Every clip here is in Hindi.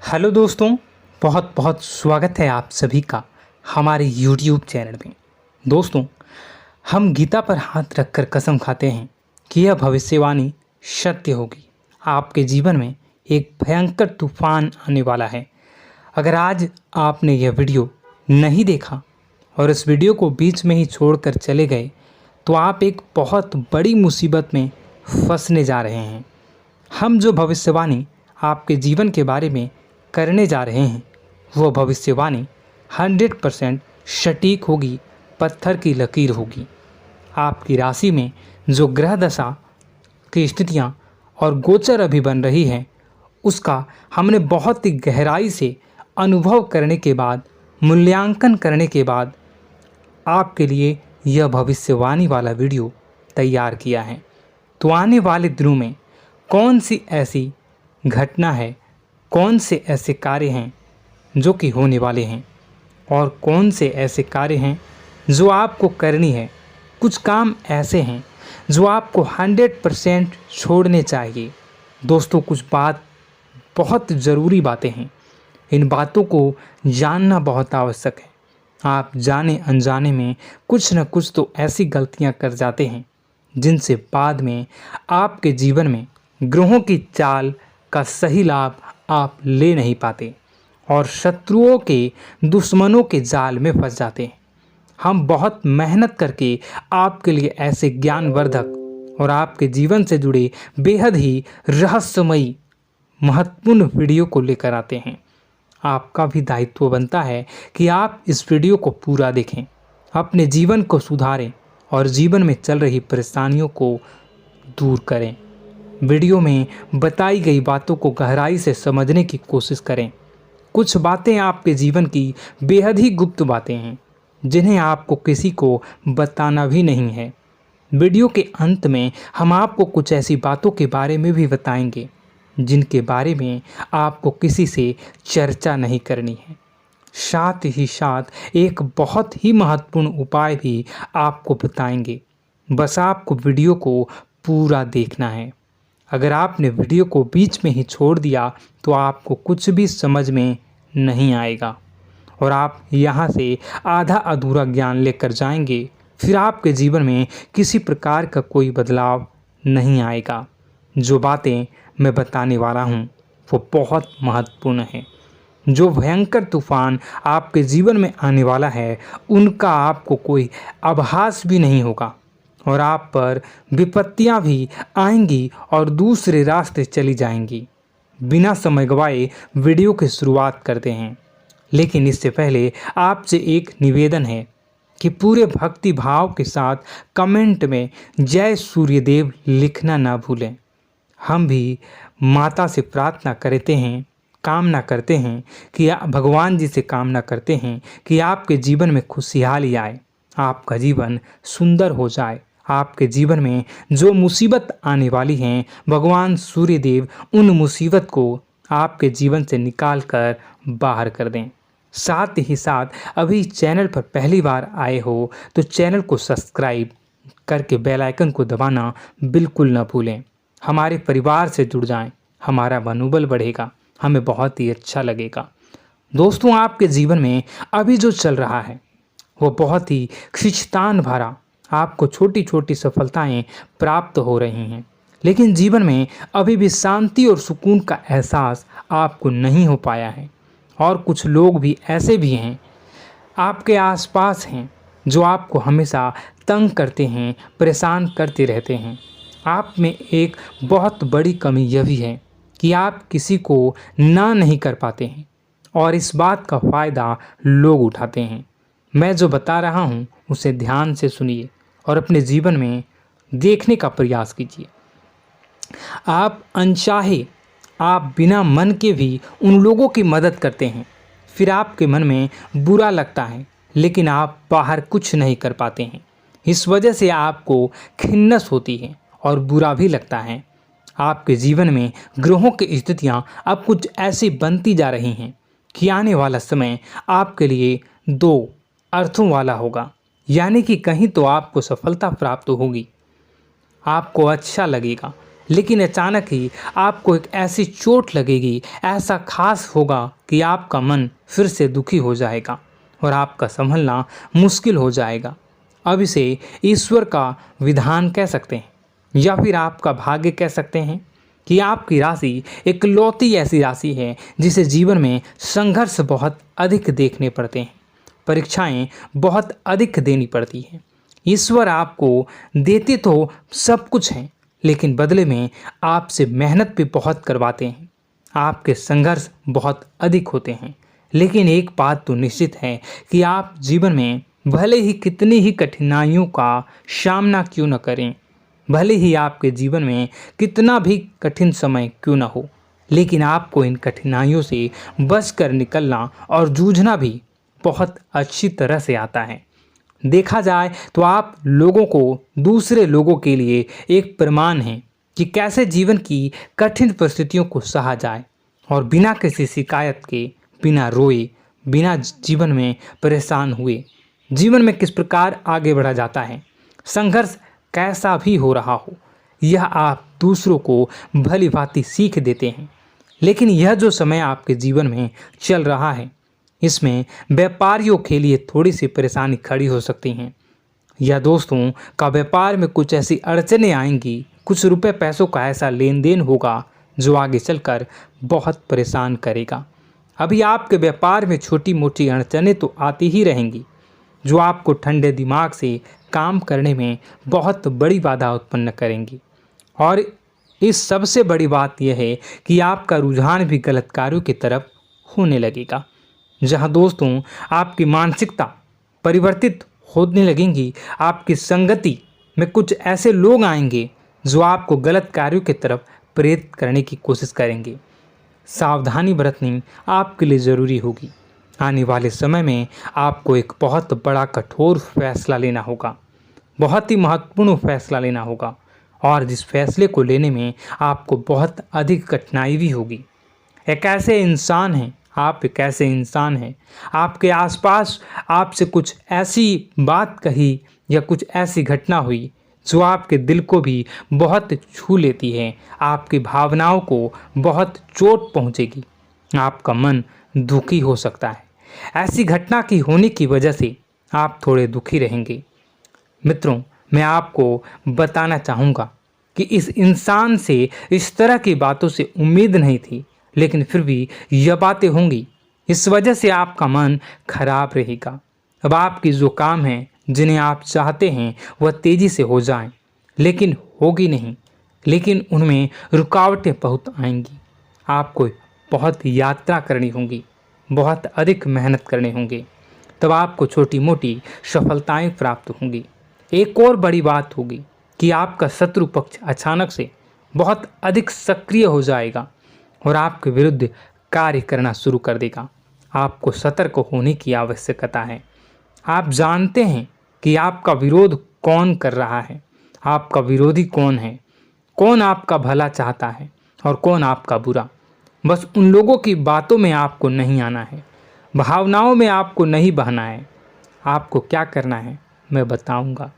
हेलो दोस्तों, बहुत बहुत स्वागत है आप सभी का हमारे YouTube चैनल में। दोस्तों, हम गीता पर हाथ रखकर कसम खाते हैं कि यह भविष्यवाणी सत्य होगी। आपके जीवन में एक भयंकर तूफान आने वाला है। अगर आज आपने यह वीडियो नहीं देखा और इस वीडियो को बीच में ही छोड़कर चले गए तो आप एक बहुत बड़ी मुसीबत में फंसने जा रहे हैं। हम जो भविष्यवाणी आपके जीवन के बारे में करने जा रहे हैं वो भविष्यवाणी 100% सटीक होगी, पत्थर की लकीर होगी। आपकी राशि में जो ग्रह दशा की स्थितियां और गोचर अभी बन रही है उसका हमने बहुत ही गहराई से अनुभव करने के बाद, मूल्यांकन करने के बाद आपके लिए यह भविष्यवाणी वाला वीडियो तैयार किया है। तो आने वाले दिनों में कौन सी ऐसी घटना है, कौन से ऐसे कार्य हैं जो कि होने वाले हैं और कौन से ऐसे कार्य हैं जो आपको करनी है। कुछ काम ऐसे हैं जो आपको 100% छोड़ने चाहिए। दोस्तों, कुछ बात बहुत ज़रूरी बातें हैं। इन बातों को जानना बहुत आवश्यक है। आप जाने अनजाने में कुछ न कुछ तो ऐसी गलतियां कर जाते हैं जिनसे बाद में आपके जीवन में ग्रहों की चाल का सही लाभ आप ले नहीं पाते और शत्रुओं के, दुश्मनों के जाल में फंस जाते हैं। हम बहुत मेहनत करके आपके लिए ऐसे ज्ञानवर्धक और आपके जीवन से जुड़े बेहद ही रहस्यमयी महत्वपूर्ण वीडियो को लेकर आते हैं। आपका भी दायित्व बनता है कि आप इस वीडियो को पूरा देखें, अपने जीवन को सुधारें और जीवन में चल रही परेशानियों को दूर करें। वीडियो में बताई गई बातों को गहराई से समझने की कोशिश करें। कुछ बातें आपके जीवन की बेहद ही गुप्त बातें हैं जिन्हें आपको किसी को बताना भी नहीं है। वीडियो के अंत में हम आपको कुछ ऐसी बातों के बारे में भी बताएंगे जिनके बारे में आपको किसी से चर्चा नहीं करनी है। साथ ही साथ एक बहुत ही महत्वपूर्ण उपाय भी आपको बताएंगे। बस आपको वीडियो को पूरा देखना है। अगर आपने वीडियो को बीच में ही छोड़ दिया तो आपको कुछ भी समझ में नहीं आएगा और आप यहाँ से आधा अधूरा ज्ञान लेकर जाएंगे। फिर आपके जीवन में किसी प्रकार का कोई बदलाव नहीं आएगा। जो बातें मैं बताने वाला हूँ वो बहुत महत्वपूर्ण है। जो भयंकर तूफान आपके जीवन में आने वाला है उनका आपको कोई आभास भी नहीं होगा और आप पर विपत्तियां भी आएंगी और दूसरे रास्ते चली जाएंगी। बिना समय गवाए वीडियो की शुरुआत करते हैं, लेकिन इससे पहले आपसे एक निवेदन है कि पूरे भक्ति भाव के साथ कमेंट में जय सूर्यदेव लिखना ना भूलें। हम भी माता से प्रार्थना करते हैं, कामना करते हैं कि भगवान जी से कामना करते हैं कि आपके जीवन में खुशहाली आए, आपका जीवन सुंदर हो जाए। आपके जीवन में जो मुसीबत आने वाली हैं भगवान सूर्यदेव उन मुसीबत को आपके जीवन से निकाल कर बाहर कर दें। साथ ही साथ अभी चैनल पर पहली बार आए हो तो चैनल को सब्सक्राइब करके बेल आइकन को दबाना बिल्कुल न भूलें। हमारे परिवार से जुड़ जाएं, हमारा मनोबल बढ़ेगा, हमें बहुत ही अच्छा लगेगा। दोस्तों, आपके जीवन में अभी जो चल रहा है वो बहुत ही खींचतान भरा, आपको छोटी छोटी सफलताएं प्राप्त हो रही हैं, लेकिन जीवन में अभी भी शांति और सुकून का एहसास आपको नहीं हो पाया है। और कुछ लोग भी ऐसे भी हैं आपके आसपास हैं जो आपको हमेशा तंग करते हैं, परेशान करते रहते हैं। आप में एक बहुत बड़ी कमी यह भी है कि आप किसी को ना नहीं कर पाते हैं और इस बात का फ़ायदा लोग उठाते हैं। मैं जो बता रहा हूँ उसे ध्यान से सुनिए और अपने जीवन में देखने का प्रयास कीजिए। आप अनचाहे, आप बिना मन के भी उन लोगों की मदद करते हैं, फिर आपके मन में बुरा लगता है लेकिन आप बाहर कुछ नहीं कर पाते हैं। इस वजह से आपको खिन्नस होती है और बुरा भी लगता है। आपके जीवन में ग्रहों की स्थितियाँ अब कुछ ऐसी बनती जा रही हैं कि आने वाला समय आपके लिए दो अर्थों वाला होगा। यानी कि कहीं तो आपको सफलता प्राप्त होगी, आपको अच्छा लगेगा लेकिन अचानक ही आपको एक ऐसी चोट लगेगी, ऐसा खास होगा कि आपका मन फिर से दुखी हो जाएगा और आपका संभलना मुश्किल हो जाएगा। अब इसे ईश्वर का विधान कह सकते हैं या फिर आपका भाग्य कह सकते हैं कि आपकी राशि इकलौती ऐसी राशि है जिसे जीवन में संघर्ष बहुत अधिक देखने पड़ते हैं, परीक्षाएं बहुत अधिक देनी पड़ती हैं। ईश्वर आपको देते तो सब कुछ हैं, लेकिन बदले में आपसे मेहनत भी बहुत करवाते हैं। आपके संघर्ष बहुत अधिक होते हैं, लेकिन एक बात तो निश्चित है कि आप जीवन में भले ही कितनी ही कठिनाइयों का सामना क्यों न करें, भले ही आपके जीवन में कितना भी कठिन समय क्यों न हो, लेकिन आपको इन कठिनाइयों से बच कर निकलना और जूझना भी बहुत अच्छी तरह से आता है। देखा जाए तो आप लोगों को दूसरे लोगों के लिए एक प्रमाण हैं कि कैसे जीवन की कठिन परिस्थितियों को सहा जाए और बिना किसी शिकायत के, बिना रोए, बिना जीवन में परेशान हुए जीवन में किस प्रकार आगे बढ़ा जाता है। संघर्ष कैसा भी हो रहा हो, यह आप दूसरों को भली भांति सीख देते हैं। लेकिन यह जो समय आपके जीवन में चल रहा है, इसमें व्यापारियों के लिए थोड़ी सी परेशानी खड़ी हो सकती हैं, या दोस्तों का व्यापार में कुछ ऐसी अड़चनें आएंगी, कुछ रुपए पैसों का ऐसा लेन देन होगा जो आगे चलकर बहुत परेशान करेगा। अभी आपके व्यापार में छोटी मोटी अड़चनें तो आती ही रहेंगी, जो आपको ठंडे दिमाग से काम करने में बहुत बड़ी बाधा उत्पन्न करेंगी। और इस सबसे बड़ी बात यह है कि आपका रुझान भी गलत कार्यों की तरफ होने लगेगा, जहां दोस्तों आपकी मानसिकता परिवर्तित होने लगेंगी। आपकी संगति में कुछ ऐसे लोग आएंगे जो आपको गलत कार्यों की तरफ प्रेरित करने की कोशिश करेंगे। सावधानी बरतनी आपके लिए ज़रूरी होगी। आने वाले समय में आपको एक बहुत बड़ा कठोर फैसला लेना होगा, बहुत ही महत्वपूर्ण फैसला लेना होगा, और जिस फैसले को लेने में आपको बहुत अधिक कठिनाई भी होगी। एक ऐसे इंसान हैं, आप एक ऐसे इंसान हैं, आपके आसपास आपसे कुछ ऐसी बात कही या कुछ ऐसी घटना हुई जो आपके दिल को भी बहुत छू लेती है, आपकी भावनाओं को बहुत चोट पहुंचेगी, आपका मन दुखी हो सकता है। ऐसी घटना की होने की वजह से आप थोड़े दुखी रहेंगे। मित्रों, मैं आपको बताना चाहूँगा कि इस इंसान से इस तरह की बातों से उम्मीद नहीं थी, लेकिन फिर भी यह बातें होंगी। इस वजह से आपका मन खराब रहेगा। अब आपकी जो काम है, जिन्हें आप चाहते हैं वह तेज़ी से हो जाएं, लेकिन होगी नहीं, लेकिन उनमें रुकावटें बहुत आएंगी। आपको बहुत यात्रा करनी होगी, बहुत अधिक मेहनत करने होंगे, तब आपको छोटी मोटी सफलताएं प्राप्त होंगी। एक और बड़ी बात होगी कि आपका शत्रु पक्ष अचानक से बहुत अधिक सक्रिय हो जाएगा और आपके विरुद्ध कार्य करना शुरू कर देगा। आपको सतर्क होने की आवश्यकता है। आप जानते हैं कि आपका विरोध कौन कर रहा है, आपका विरोधी कौन है, कौन आपका भला चाहता है और कौन आपका बुरा। बस उन लोगों की बातों में आपको नहीं आना है, भावनाओं में आपको नहीं बहना है। आपको क्या करना है मैं बताऊंगा।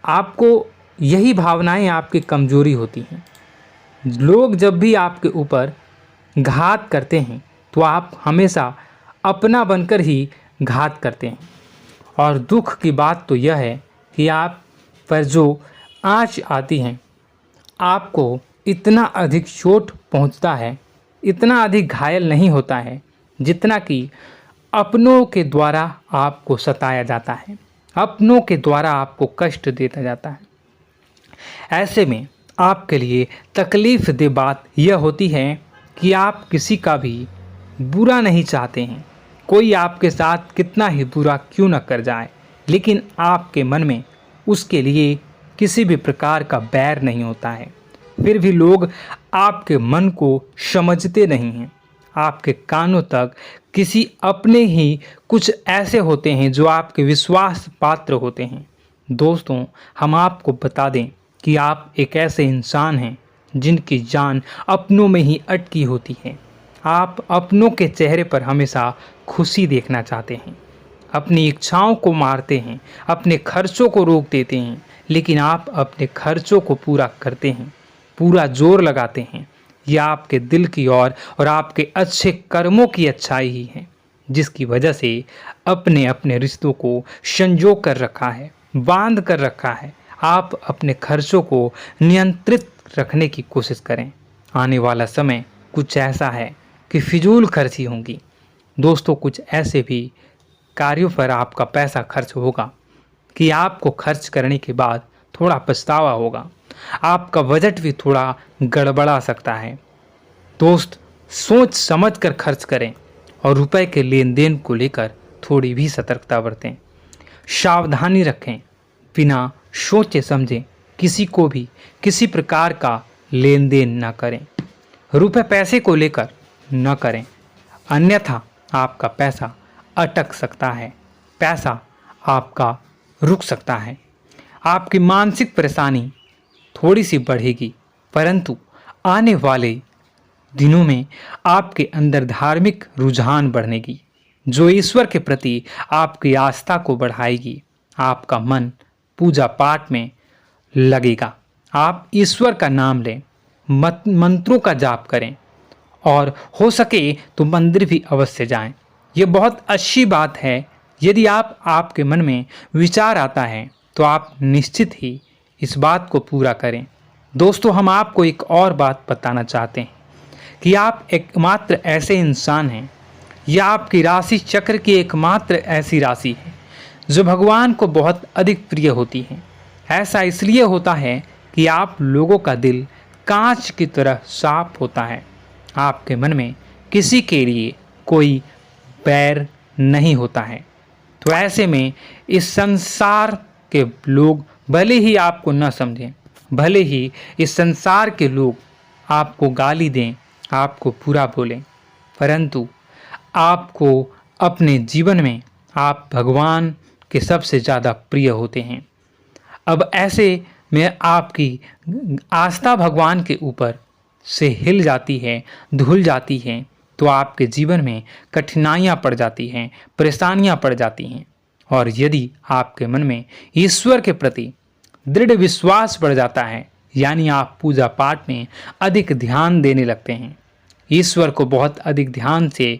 आपको यही भावनाएं आपकी कमजोरी होती हैं। लोग जब भी आपके ऊपर घात करते हैं तो आप हमेशा अपना बनकर ही घात करते हैं। और दुख की बात तो यह है कि आप पर जो आँच आती हैं, आपको इतना अधिक चोट पहुंचता है, इतना अधिक घायल नहीं होता है जितना कि अपनों के द्वारा आपको सताया जाता है, अपनों के द्वारा आपको कष्ट देता जाता है। ऐसे में आपके लिए तकलीफ़ दे बात यह होती है कि आप किसी का भी बुरा नहीं चाहते हैं। कोई आपके साथ कितना ही बुरा क्यों न कर जाए, लेकिन आपके मन में उसके लिए किसी भी प्रकार का बैर नहीं होता है। फिर भी लोग आपके मन को समझते नहीं हैं। आपके कानों तक किसी अपने ही कुछ ऐसे होते हैं जो आपके विश्वास पात्र होते हैं। दोस्तों, हम आपको बता दें कि आप एक ऐसे इंसान हैं जिनकी जान अपनों में ही अटकी होती है। आप अपनों के चेहरे पर हमेशा खुशी देखना चाहते हैं, अपनी इच्छाओं को मारते हैं, अपने खर्चों को रोक देते हैं, लेकिन आप अपने खर्चों को पूरा करते हैं। पूरा जोर लगाते हैं, यह आपके दिल की और आपके अच्छे कर्मों की अच्छाई ही है, जिसकी वजह से अपने अपने रिश्तों को संजो कर रखा है, बांध कर रखा है। आप अपने खर्चों को नियंत्रित रखने की कोशिश करें। आने वाला समय कुछ ऐसा है कि फिजूल खर्ची होंगी। दोस्तों, कुछ ऐसे भी कार्यों पर आपका पैसा खर्च होगा कि आपको खर्च करने के बाद थोड़ा पछतावा होगा। आपका बजट भी थोड़ा गड़बड़ा सकता है। दोस्त, सोच समझ कर खर्च करें और रुपए के लेन देन को लेकर थोड़ी भी सतर्कता बरतें। सावधानी रखें, बिना सोचे समझे किसी को भी किसी प्रकार का लेन देन न करें। रुपए पैसे को लेकर न करें, अन्यथा आपका पैसा अटक सकता है, पैसा आपका रुक सकता है। आपकी मानसिक परेशानी थोड़ी सी बढ़ेगी, परंतु आने वाले दिनों में आपके अंदर धार्मिक रुझान बढ़नेगी, जो ईश्वर के प्रति आपकी आस्था को बढ़ाएगी। आपका मन पूजा पाठ में लगेगा। आप ईश्वर का नाम लें, मंत्रों का जाप करें और हो सके तो मंदिर भी अवश्य जाएं। ये बहुत अच्छी बात है। यदि आपके मन में विचार आता है तो आप निश्चित ही इस बात को पूरा करें। दोस्तों, हम आपको एक और बात बताना चाहते हैं कि आप एकमात्र ऐसे इंसान हैं, यह आपकी राशि चक्र की एकमात्र ऐसी राशि है जो भगवान को बहुत अधिक प्रिय होती है। ऐसा इसलिए होता है कि आप लोगों का दिल कांच की तरह साफ होता है। आपके मन में किसी के लिए कोई बैर नहीं होता है। तो ऐसे में इस संसार के लोग भले ही आपको न समझें, भले ही इस संसार के लोग आपको गाली दें, आपको बुरा बोलें, परंतु आपको अपने जीवन में आप भगवान के सबसे ज़्यादा प्रिय होते हैं। अब ऐसे में आपकी आस्था भगवान के ऊपर से हिल जाती है, धुल जाती है, तो आपके जीवन में कठिनाइयाँ पड़ जाती हैं, परेशानियाँ पड़ जाती हैं। और यदि आपके मन में ईश्वर के प्रति दृढ़ विश्वास बढ़ जाता है, यानी आप पूजा पाठ में अधिक ध्यान देने लगते हैं, ईश्वर को बहुत अधिक ध्यान से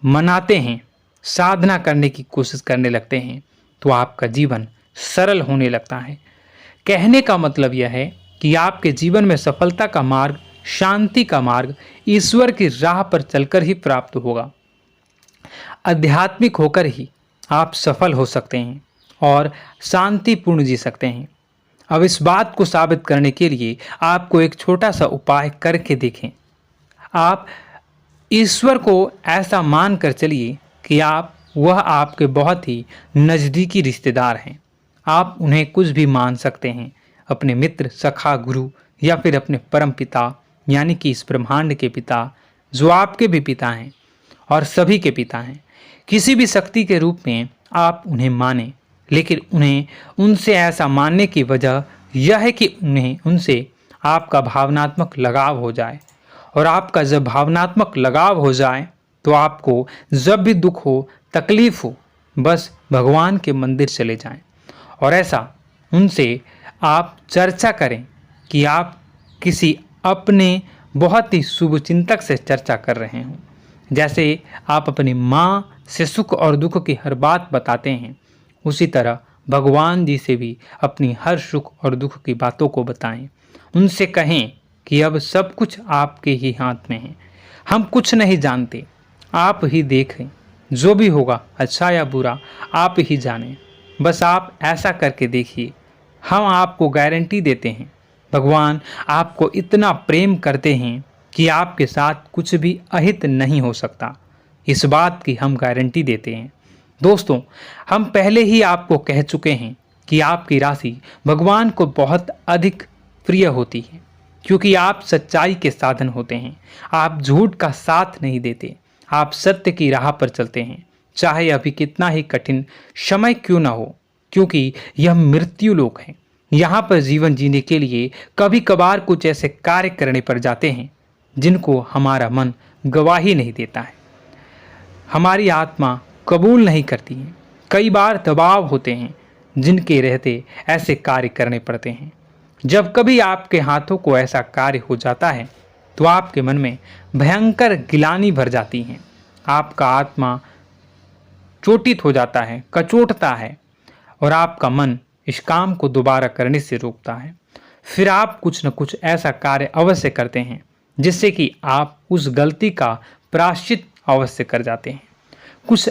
मनाते हैं, साधना करने की कोशिश करने लगते हैं, तो आपका जीवन सरल होने लगता है। कहने का मतलब यह है कि आपके जीवन में सफलता का मार्ग, शांति का मार्ग ईश्वर की राह पर चलकर ही प्राप्त होगा। आध्यात्मिक होकर ही आप सफल हो सकते हैं और शांतिपूर्ण जी सकते हैं। अब इस बात को साबित करने के लिए आपको एक छोटा सा उपाय करके देखें। आप ईश्वर को ऐसा मान कर चलिए कि वह आपके बहुत ही नज़दीकी रिश्तेदार हैं। आप उन्हें कुछ भी मान सकते हैं, अपने मित्र, सखा, गुरु या फिर अपने परम पिता, यानी कि इस ब्रह्मांड के पिता, जो आपके भी पिता हैं और सभी के पिता हैं। किसी भी शक्ति के रूप में आप उन्हें मानें, लेकिन उन्हें उनसे ऐसा मानने की वजह यह है कि उनसे आपका भावनात्मक लगाव हो जाए। और आपका जब भावनात्मक लगाव हो जाए तो आपको जब भी दुख हो, तकलीफ हो, बस भगवान के मंदिर चले जाएं और ऐसा उनसे आप चर्चा करें कि आप किसी अपने बहुत ही शुभचिंतक से चर्चा कर रहे हों। जैसे आप अपनी माँ से सुख और दुख की हर बात बताते हैं, उसी तरह भगवान जी से भी अपनी हर सुख और दुख की बातों को बताएं। उनसे कहें कि अब सब कुछ आपके ही हाथ में है, हम कुछ नहीं जानते, आप ही देखें, जो भी होगा अच्छा या बुरा आप ही जानें। बस आप ऐसा करके देखिए, हम आपको गारंटी देते हैं भगवान आपको इतना प्रेम करते हैं कि आपके साथ कुछ भी अहित नहीं हो सकता। इस बात की हम गारंटी देते हैं। दोस्तों, हम पहले ही आपको कह चुके हैं कि आपकी राशि भगवान को बहुत अधिक प्रिय होती है, क्योंकि आप सच्चाई के साधन होते हैं। आप झूठ का साथ नहीं देते, आप सत्य की राह पर चलते हैं, चाहे अभी कितना ही कठिन समय क्यों ना हो, क्योंकि यह मृत्यु लोक है। यहाँ पर जीवन जीने के लिए कभी कभार कुछ ऐसे कार्य करने पड़ जाते हैं जिनको हमारा मन गवाही नहीं देता है, हमारी आत्मा कबूल नहीं करती है। कई बार दबाव होते हैं जिनके रहते ऐसे कार्य करने पड़ते हैं। जब कभी आपके हाथों को ऐसा कार्य हो जाता है तो आपके मन में भयंकर गिलानी भर जाती है। आपका आत्मा चोटित हो जाता है, कचोटता है और आपका मन इस काम को दोबारा करने से रोकता है। फिर आप कुछ न कुछ ऐसा कार्य अवश्य करते हैं जिससे कि आप उस गलती का प्रायश्चित अवश्य कर जाते हैं। कुछ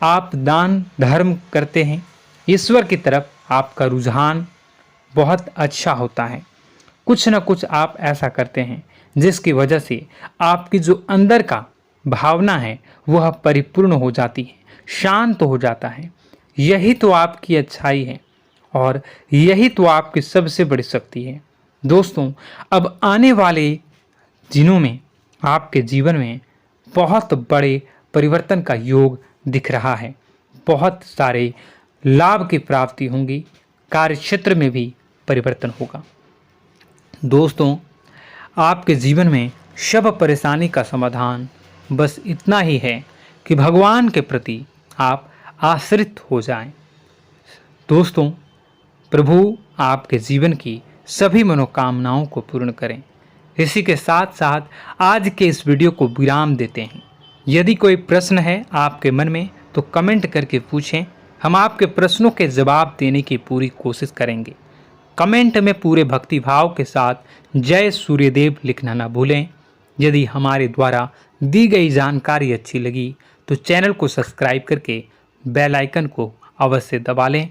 आप दान धर्म करते हैं। ईश्वर की तरफ आपका रुझान बहुत अच्छा होता है। कुछ न कुछ आप ऐसा करते हैं जिसकी वजह से आपकी जो अंदर का भावना है वह परिपूर्ण हो जाती है, शांत हो जाता है। यही तो आपकी अच्छाई है और यही तो आपकी सबसे बड़ी शक्ति है। दोस्तों, अब आने वाले दिनों में आपके जीवन में बहुत बड़े परिवर्तन का योग दिख रहा है। बहुत सारे लाभ की प्राप्ति होंगी, कार्यक्षेत्र में भी परिवर्तन होगा। दोस्तों, आपके जीवन में सब परेशानी का समाधान बस इतना ही है कि भगवान के प्रति आप आश्रित हो जाएं। दोस्तों, प्रभु आपके जीवन की सभी मनोकामनाओं को पूर्ण करें। इसी के साथ साथ आज के इस वीडियो को विराम देते हैं। यदि कोई प्रश्न है आपके मन में तो कमेंट करके पूछें, हम आपके प्रश्नों के जवाब देने की पूरी कोशिश करेंगे। कमेंट में पूरे भक्तिभाव के साथ जय सूर्यदेव लिखना ना भूलें। यदि हमारे द्वारा दी गई जानकारी अच्छी लगी तो चैनल को सब्सक्राइब करके बेल आइकन को अवश्य दबा लें।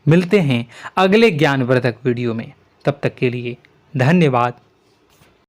मिलते हैं अगले ज्ञानवर्धक वीडियो में। तब तक के लिए धन्यवाद।